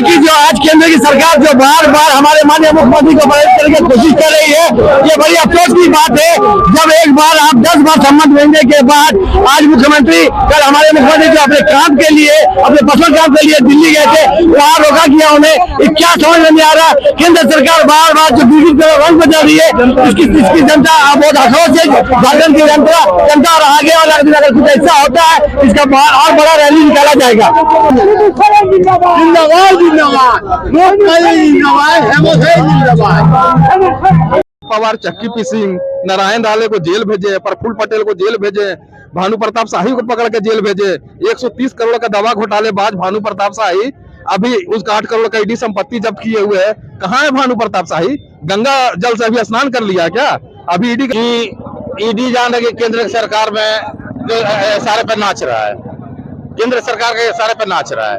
कि जो आज केंद्र की सरकार जो बार बार हमारे माननीय मुख्यमंत्री को परेशान करने की कोशिश कर रही है, ये बड़ी अफसोस की बात है। जब एक बार आप 10 बार सम्मत लेने के बाद आज मुख्यमंत्री कल हमारे मुख्यमंत्री जो अपने काम के लिए, अपने पर्सनल काम के लिए दिल्ली गए थे, वहाँ रोका किया उन्हें। क्या समझ में नहीं आ रहा, केंद्र सरकार बार बार जो बीजेपी की रंग बदल रही है, इसकी जनता बहुत अफसोस है। झारखंड की जनता और आगे वाला दिन अगर कुछ ऐसा होता है, इसका और बड़ा रैली निकाला जाएगा। जिंदाबाद जिंदाबाद जिंदाबाद। पवार चक्की पी सिंह, नारायण राले को जेल भेजे, प्रफुल्ल पटेल को जेल भेजे, भानु प्रताप शाही को पकड़ के जेल भेजे। 130 करोड़ का दवा घोटालेबाज भानु प्रताप शाही अभी उसका 8 करोड़ का ईडी संपत्ति जब्त किए हुए है। कहाँ है भानु प्रताप शाही? गंगा जल से अभी स्नान कर लिया क्या? अभी ईडी जान रहे केंद्र सरकार में सारे पे नाच रहा है, केंद्र सरकार के सारे पे नाच रहा है,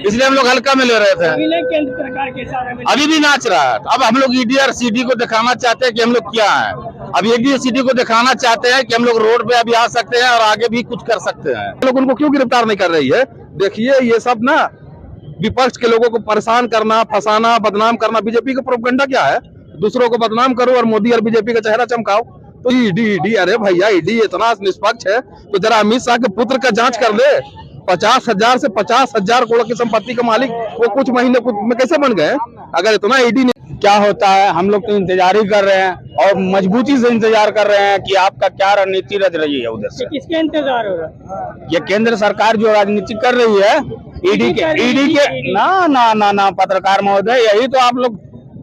इसलिए हम लोग हल्का में ले रहे थे। केंद्र सरकार के सारे में अभी भी नाच रहा है। अब हम लोग ईडी और सीडी को दिखाना चाहते हैं कि हम लोग क्या है। अब ईडी और सीडी को दिखाना चाहते हैं कि हम लोग रोड पे अभी आ सकते हैं और आगे भी कुछ कर सकते हैं। हम लोग उनको क्यों गिरफ्तार नहीं कर रही है? देखिए, ये सब ना विपक्ष के लोगों को परेशान करना, फंसाना, बदनाम करना। बीजेपी का प्रोपेगेंडा क्या है? दूसरों को बदनाम करो और मोदी और बीजेपी का चेहरा चमकाओ। तो ईडी, अरे भैया, ईडी इतना निष्पक्ष है तो जरा अमित शाह के पुत्र का जांच कर ले। 50,000 से 50,000 करोड़ की संपत्ति का मालिक वो कुछ महीने में कैसे बन गए? अगर इतना ईडी ने क्या होता है, हम लोग तो इंतजार ही कर रहे हैं और मजबूती से इंतजार कर रहे हैं कि आपका क्या रणनीति रच रही है उधर से। किसके इंतजार हो रहा है? ये केंद्र सरकार जो राजनीति कर रही है ईडी के ना पत्रकार महोदय, यही तो आप लोग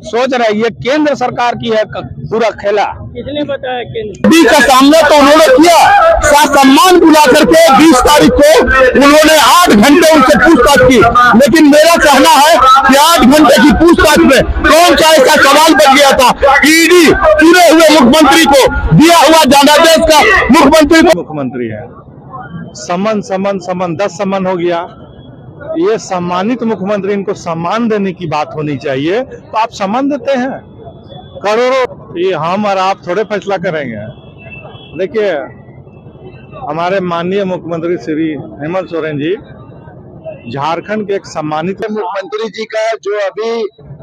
सोच रहे हैं। ये केंद्र सरकार की है पूरा खेला। किसने बताया केंद्र का सामना तो उन्होंने किया, सम्मान बुला करके 20 तारीख को उन्होंने 8 घंटे उनसे पूछताछ की। लेकिन मेरा कहना है कि 8 घंटे की पूछताछ में कौन सा ऐसा सवाल बच गया था? ईडी चुने हुए मुख्यमंत्री को दिया हुआ जनादेश का मुख्यमंत्री है, समन 10 समन हो गया। ये सम्मानित मुख्यमंत्री, इनको सम्मान देने की बात होनी चाहिए। तो आप सम्मान देते हैं करोड़ों, ये हम और आप थोड़े फैसला करेंगे। देखिए, हमारे माननीय मुख्यमंत्री श्री हेमंत सोरेन जी झारखंड के एक सम्मानित मुख्यमंत्री जी का जो अभी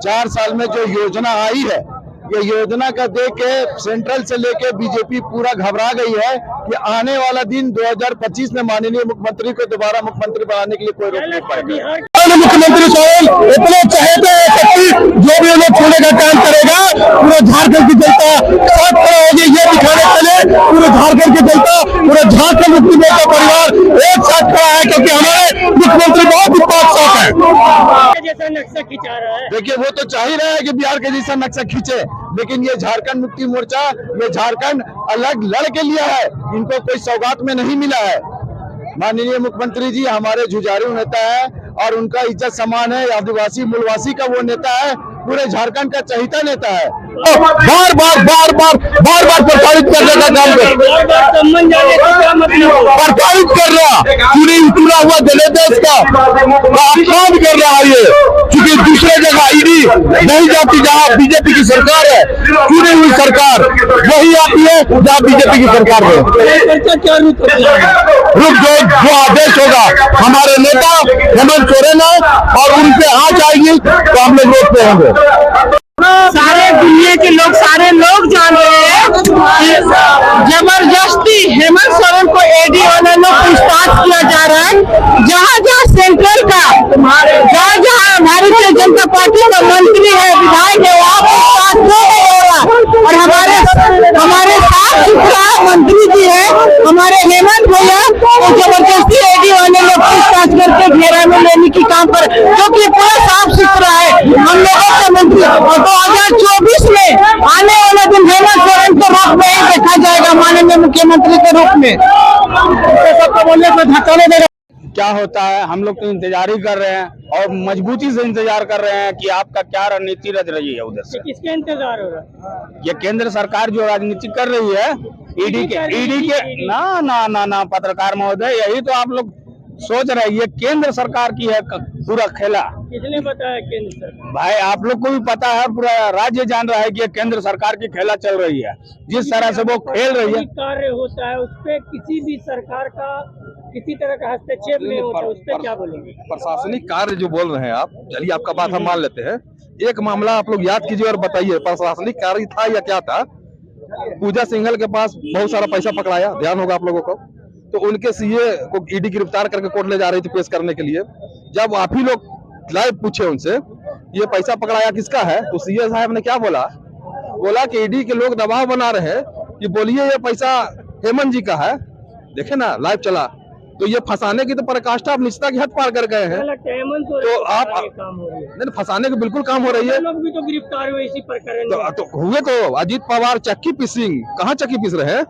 4 साल में जो योजना आई है, ये योजना का देख के सेंट्रल से लेके बीजेपी पूरा घबरा गई है कि आने वाला दिन 2025 में माननीय मुख्यमंत्री को दोबारा मुख्यमंत्री बनाने के लिए कोई रोक नहीं पाएगा। मुख्यमंत्री सोरेन इतने चहेते हैं, जो भी उन्हें छोड़ने का काम करेगा, पूरा झारखंड की जनता साथ खड़ा होगी। ये दिखाने के लिए पूरे झारखंड की जनता, पूरा झारखंड मुक्ति मोर्चा परिवार एक साथ खड़ा है, क्योंकि हमारे मुख्यमंत्री बहुत ही बादशाह है। जैसा नक्शा खिंचा रहा है, देखिए, वो तो चाह ही रहा है कि बिहार के जैसा नक्शा खींचे, लेकिन ये झारखंड मुक्ति मोर्चा, ये झारखंड अलग लड़ के लिया है, इनको कोई सौगात में नहीं मिला है। माननीय मुख्यमंत्री जी हमारे जुझारू नेता है और उनका इज्जत सम्मान है। आदिवासी मूलवासी का वो नेता है, पूरे झारखंड का चहीता नेता है। बार बार प्रताड़ित करने का काम कर, प्रताड़ित कर रहा, चुना हुआ जनादेश का अपमान कर रहा है ये। क्योंकि दूसरे जगह ईडी नहीं जाती जहाँ बीजेपी की सरकार है, चुनी हुई सरकार वही आती है जहाँ बीजेपी की सरकार है। रुक जो आदेश होगा हमारे नेता हेमंत सोरेन और उनसे आँच आएगी तो हम लोग रोड पे होंगे। सारे दुनिया के लोग, सारे लोग जान रहे हैं जबरदस्ती हेमंत सोरेन को ईडी वाले लोग पूछताछ किया जा रहा है। जहाँ जहाँ सेंट्रल का, जहाँ जहाँ भारतीय जनता पार्टी का मंत्री है, विधायक है, वहाँ पूछताछ नहीं हो रहा। और हमारे साफ सुथरा मंत्री जी है, हमारे हेमंत भैया, तो जबरदस्ती ईडी वाले लोग पूछताछ करके घेरा में लेने की काम पर, क्योंकि पूरा साफ सुथरा है हम लोगों का मंत्री। 2024 में आने वाला दिन हेमंत सोरेन के रूप में ही देखा जाएगा, माननीय मुख्यमंत्री के रूप में। सबको बोलने को धक्का नहीं देगा। क्या होता है, हम लोग तो इंतजार ही कर रहे हैं और मजबूती से इंतजार कर रहे हैं कि आपका क्या रणनीति रच रही है उधर से। किसके इंतजार हो रहा है? ये केंद्र सरकार जो राजनीति कर रही है ईडी के ना पत्रकार महोदय, यही तो आप लोग सोच रहे हैं। ये केंद्र सरकार की है पूरा खेला। किसने बताया केंद्र सरकार? भाई, आप लोग को भी पता है, पूरा राज्य जान रहा है कि ये केंद्र सरकार की खेला चल रही है। जिस तरह से वो खेल रही है, कार्य होता है उस पे किसी भी सरकार का किसी तरह का हस्तक्षेप नहीं होता, उस पर क्या बोलेंगे? प्रशासनिक कार्य जो बोल रहे हैं आप, चलिए आपका बात हम मान लेते हैं। एक मामला आप लोग याद कीजिए और बताइए, प्रशासनिक कार्य था या क्या था? पूजा सिंघल के पास बहुत सारा पैसा पकड़ाया, ध्यान होगा आप लोगों को। तो उनके सीए को ईडी गिरफ्तार करके कोर्ट ले जा रही थी पेश करने के लिए। जब आप ही लोग लाइव पूछे उनसे ये पैसा पकड़ाया किसका है, तो सीए साहब ने क्या बोला कि ईडी के लोग दबाव बना रहे हैं कि बोलिए ये पैसा हेमंत जी का है। देखे ना, लाइव चला। तो ये फंसाने की तो पराकाष्ठा आप निश्चित की हद पार कर गए हैं। तो आप नहीं, फंसाने की बिल्कुल काम हो रही है। लोग भी तो गिरफ्तार हुए इसी प्रकरण में। तो हुए तो अजीत पवार चक्की पीसिंग, कहाँ चक्की पीस रहे हैं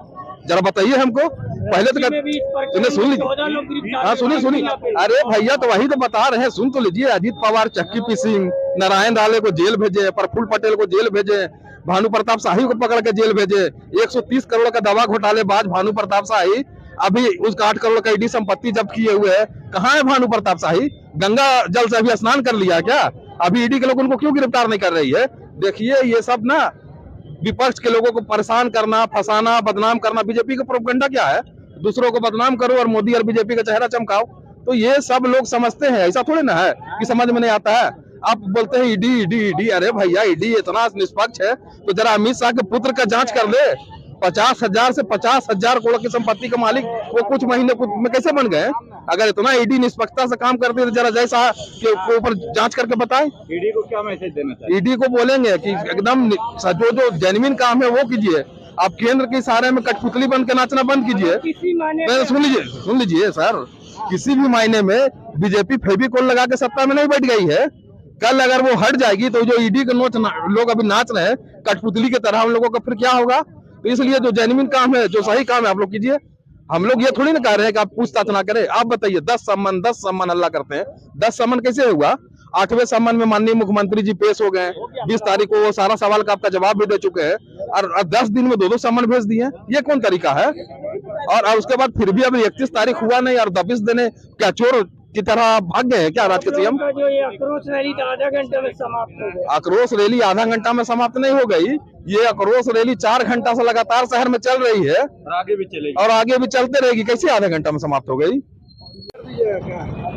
जरा बताइए हमको। पहले तो सुन लीजिए, हाँ सुनिए। अरे भैया तो वही तो बता रहे हैं, सुन तो लीजिए। अजीत पवार चक्की पीसिंग, नारायण राले को जेल भेजे, प्रफुल्ल पटेल को जेल भेजे, भानु प्रताप शाही को पकड़ के जेल भेजे। 130 करोड़ का दवा घोटालेबाज भानु प्रताप शाही अभी उसका 8 करोड़ का ईडी संपत्ति जब्त किए हुए है। कहाँ है भानु प्रताप शाही? गंगा जल से अभी स्नान कर लिया क्या? अभी ईडी के लोग उनको क्यों गिरफ्तार नहीं कर रही है? देखिए ये सब ना विपक्ष के लोगों को परेशान करना, फंसाना, बदनाम करना। बीजेपी का प्रोपेगेंडा क्या है? दूसरों को बदनाम करो और मोदी और बीजेपी का चेहरा चमकाओ। तो ये सब लोग समझते हैं, ऐसा थोड़ी ना है कि समझ में नहीं आता है। आप बोलते हैं ईडी ईडी ईडी। अरे भैया ईडी इतना निष्पक्ष है तो जरा अमित शाह के पुत्र का जांच कर ले। 50,000 से 50,000 करोड़ की संपत्ति का मालिक वो कुछ महीने में कैसे बन गए? अगर इतना ईडी निष्पक्षता से काम करते तो जरा जय शाह के ऊपर जांच करके बताएं। ईडी को क्या मैसेज देना चाहिए? ईडी को बोलेंगे कि एकदम जो जेन्युइन काम है वो कीजिए। आप केंद्र के इशारे में कठपुतली बन के नाचना बंद कीजिए। सुन लीजिए सर, किसी भी मायने में बीजेपी फेविकोल लगा के सत्ता में नहीं बैठ गई है। कल अगर वो हट जाएगी तो जो ईडी के नोच लोग अभी नाच रहे हैं कठपुतली की तरह, हम लोगों का फिर क्या होगा? तो इसलिए जो जेन्युइन काम है, जो सही काम है, आप लोग कीजिए। हम लोग ये थोड़ी ना कह रहे हैं कि आप पूछताछ ना करें। आप बताइए 10 सम्मान अल्लाह करते हैं, 10 सम्मान कैसे हुआ? 8वें सम्मान में माननीय मुख्यमंत्री जी पेश हो गए। 20 तारीख को वो सारा सवाल का आपका जवाब भी दे चुके हैं और 10 दिन में 2-2 सम्मान भेज दिए। ये कौन तरीका है? और उसके बाद फिर भी अभी 31 तारीख हुआ नहीं और दबिश देने क्या चोर की तरह भाग गए हैं क्या राज्य के सीएम? जो ये आक्रोश रैली आधा घंटा में समाप्त हो गई। आक्रोश रैली आधा घंटा में समाप्त नहीं हो गई। ये आक्रोश रैली 4 घंटा से लगातार शहर में चल रही है और आगे भी चलेगी और आगे भी चलते रहेगी। कैसे आधा घंटा में समाप्त हो गई?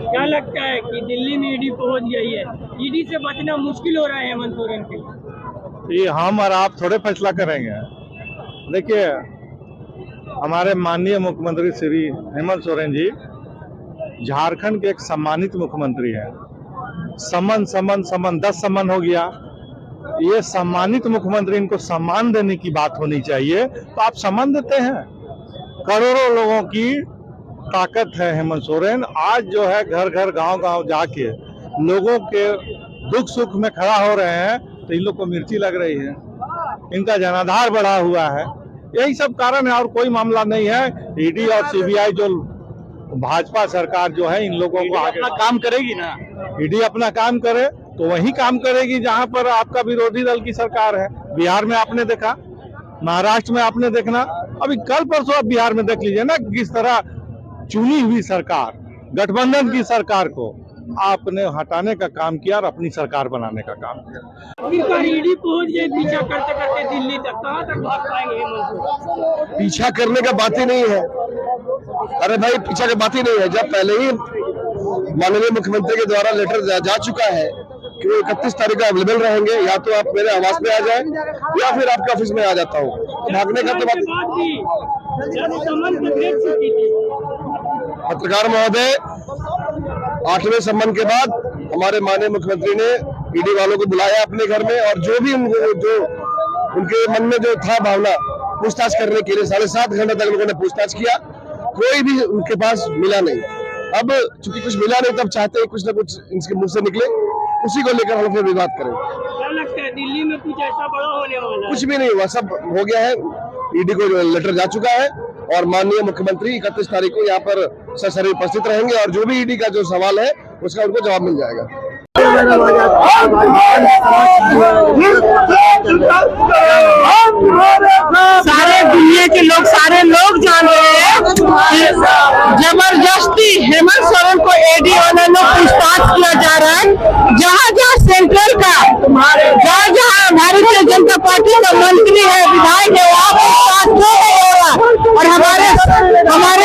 क्या लगता है कि दिल्ली में ईडी पहुंच गई है? ईडी से बचना मुश्किल हो रहा है हेमंत सोरेन के लिए। ये हम और आप थोड़े फैसला करेंगे। देखिए, हमारे माननीय मुख्यमंत्री श्री हेमंत सोरेन जी झारखंड के एक सम्मानित मुख्यमंत्री हैं। समन 10 सम्मान हो गया। ये सम्मानित मुख्यमंत्री, इनको सम्मान देने की बात होनी चाहिए, तो आप सम्मान देते हैं। करोड़ों लोगों की ताकत है हेमंत सोरेन। आज जो है घर घर गांव जाके लोगों के दुख सुख में खड़ा हो रहे हैं, तो इन लोग को मिर्ची लग रही है, इनका जनाधार बढ़ा हुआ है। यही सब कारण है और कोई मामला नहीं है। ईडी और सीबीआई जो भाजपा सरकार जो है इन लोगों को आगे काम करेगी ना। ईडी अपना काम करे तो वही काम करेगी जहां पर आपका विरोधी दल की सरकार है। बिहार में आपने देखा, महाराष्ट्र में आपने देखना, अभी कल परसों आप बिहार में देख लीजिए ना किस तरह चुनी हुई सरकार, गठबंधन की सरकार को आपने हटाने का काम किया और अपनी सरकार बनाने का काम किया। ईडी पहुंच गई पीछा करते करते दिल्ली तक, कहां तक भाग पाएंगे हेमंत? पीछा करने का बात ही नहीं है। अरे भाई पीछा की बात ही नहीं है। जब पहले ही माननीय मुख्यमंत्री के द्वारा लेटर जा चुका है कि वो 31 तारीख को अवेलेबल रहेंगे, या तो आप मेरे आवास में आ जाए या फिर आपके ऑफिस में आ जाता हूँ। भागने का तो बात। पत्रकार महोदय, 8वें सम्मान के बाद हमारे माननीय मुख्यमंत्री ने ईडी वालों को बुलाया अपने घर में और जो भी उनके मन में जो था भावना, पूछताछ करने के लिए 7.5 घंटे तक लोगों ने पूछताछ किया। कोई भी उनके पास मिला नहीं। अब चूंकि कुछ मिला नहीं, तब चाहते हैं कुछ ना कुछ इनके मुंह से निकले, उसी को लेकर हम फिर विवाद करें। क्या लगता है दिल्ली में कुछ ऐसा बड़ा होने वाला है? कुछ भी नहीं हुआ, सब हो गया है। ईडी को लेटर जा चुका है और माननीय मुख्यमंत्री 31 तारीख को यहाँ पर सशरीर उपस्थित रहेंगे और जो भी ईडी का जो सवाल है उसका उनको जवाब मिल जाएगा। सारे दुनिया के लोग, सारे लोग जान रहे हैं जबरदस्ती हेमंत सोरेन को ईडी वाले लोग पूछताछ किया जा रहा है। जहाँ जहाँ सेंट्रल का, जहाँ जहाँ भारतीय जनता पार्टी का मंत्री है, विधायक है, वहाँ पूछताछ क्यों नहीं हो रहा? और हमारे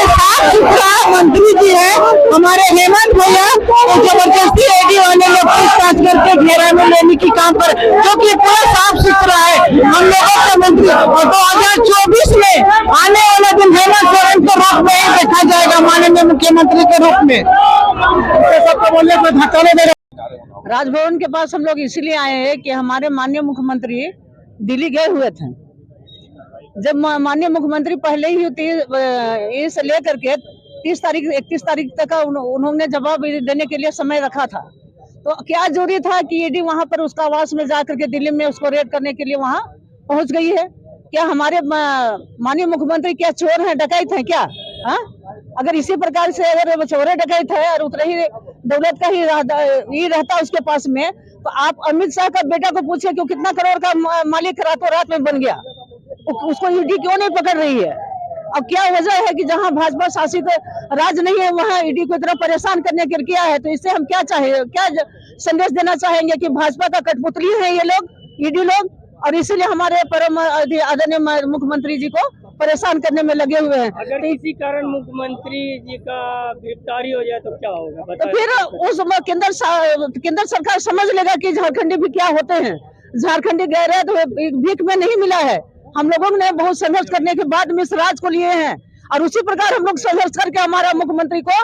साथ तीसरा मंत्री जी है हमारे हेमंत भैया, तो जबरदस्ती एडी वाले लोग पूछताछ करके घेरा में लेने की काम पर, जो कि पूरा साफ सुथरा है। हम लोगों का मंत्री 2024 में आने वाला दिन हेमंत सोरेन के रूप में ही देखा जाएगा, माननीय मुख्यमंत्री के रूप में। सबको बोलने को धक्का नहीं देगा। राजभवन के पास हम लोग इसीलिए आए हैं कि हमारे माननीय मुख्यमंत्री दिल्ली गए हुए थे। जब माननीय मुख्यमंत्री पहले ही इस लेकर के 31 तारीख तक उन्होंने जवाब देने के लिए समय रखा था, तो क्या जरूरी था कि ईडी वहां पर उसका आवास में जाकर के दिल्ली में उसको रेड करने के लिए वहां पहुंच गई है? क्या हमारे माननीय मुख्यमंत्री क्या चोर हैं, डकैत हैं क्या? हाँ, अगर इसी प्रकार से अगर चोरे डकैत है और उतना ही दौलत का ही रहता उसके पास में, तो आप अमित शाह का बेटा को पूछिए कि वो कितना करोड़ का मालिक रातों रात में बन गया, उसको ईडी क्यों नहीं पकड़ रही है? अब क्या वजह है कि जहां भाजपा शासित राज नहीं है वहां ईडी को इतना परेशान करने के लिए किया है? तो इससे हम क्या संदेश देना चाहेंगे कि भाजपा का कठपुतली है ये लोग, ईडी लोग, और इसीलिए हमारे परम आदरणीय मुख्यमंत्री जी को परेशान करने में लगे हुए हैं। अगर किसी कारण मुख्यमंत्री जी का गिरफ्तारी हो जाए तो क्या होगा? तो फिर उस केंद्र सरकार समझ लेगा कि झारखंडी भी क्या होते हैं। झारखंडी गए रहे तो भीख में नहीं मिला है, हम लोगों ने बहुत संघर्ष करने के बाद में इस राज को लिए हैं, और उसी प्रकार हम लोग संघर्ष करके हमारा मुख्यमंत्री को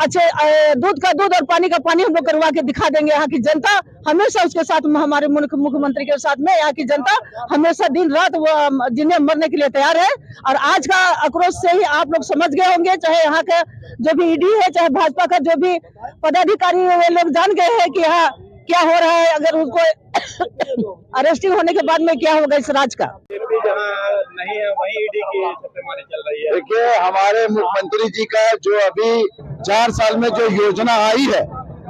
अच्छे दूध का दूध और पानी का पानी हम लोग करवा के दिखा देंगे। यहाँ की जनता हमेशा उसके साथ, हमारे मुख्यमंत्री के साथ में यहाँ की जनता हमेशा दिन रात वो जिन्हें मरने के लिए तैयार है। और आज का आक्रोश से ही आप लोग समझ गए होंगे, चाहे यहाँ का जो भी ईडी है, चाहे भाजपा का जो भी पदाधिकारी वे लोग जान गए हैं कि यहाँ क्या हो रहा है। अगर उनको अरेस्टिंग होने के बाद में क्या होगा इस राज का। नहीं है वही ईडी की छापेमारी चल रही है। देखिए, हमारे मुख्यमंत्री जी का जो अभी 4 साल में जो योजना आई है,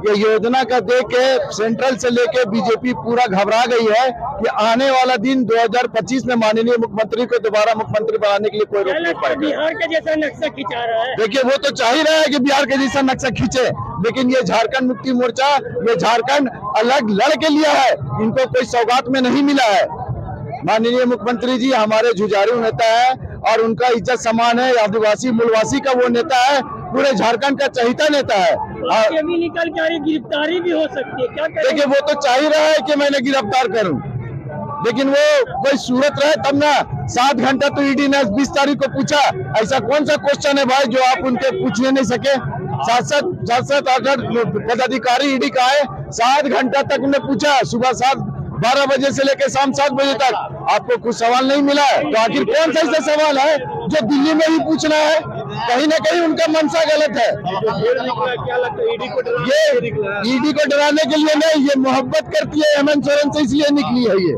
ये योजना का देख के सेंट्रल से लेके बीजेपी पूरा घबरा गई है कि आने वाला दिन 2025 में माननीय मुख्यमंत्री को दोबारा मुख्यमंत्री बनाने के लिए कोई रोक नहीं पाएगा। बिहार का जैसा नक्शा खिंचा रहा है। देखिए, वो तो चाह ही रहा है कि बिहार के जैसा नक्शा खींचे, लेकिन ये झारखंड मुक्ति मोर्चा, ये झारखंड अलग लड़ के लिया है, इनको कोई सौगात में नहीं मिला है। माननीय मुख्यमंत्री जी हमारे जुझारू नेता है और उनका इज्जत सम्मान है, आदिवासी मूलवासी का वो नेता है, पूरे झारखंड का चहीता नेता है। ये भी निकल के आ रही, गिरफ्तारी भी हो सकती है, क्या करें? देखिए, वो तो चाह ही रहा है कि मैंने गिरफ्तार करूं, लेकिन वो कोई सूरत रहे तब ना। 7 घंटा तो ईडी ने 20 तारीख को पूछा, ऐसा कौन सा क्वेश्चन है भाई जो आप उनके पूछने नहीं सके? 7-7 8 पदाधिकारी ईडी का है, 7 घंटा तक उन्हें पूछा, सुबह 12 बजे से लेकर शाम 7 बजे तक, आपको कुछ सवाल नहीं मिला है। तो आखिर कौन सा ऐसा सवाल है जो दिल्ली में ही पूछना है? कहीं ना कहीं उनका मंशा गलत है। क्या लगता है ये ईडी को डराने के लिए नहीं, ये मोहब्बत करती है हेमंत सोरेन से, इसलिए निकली है ये।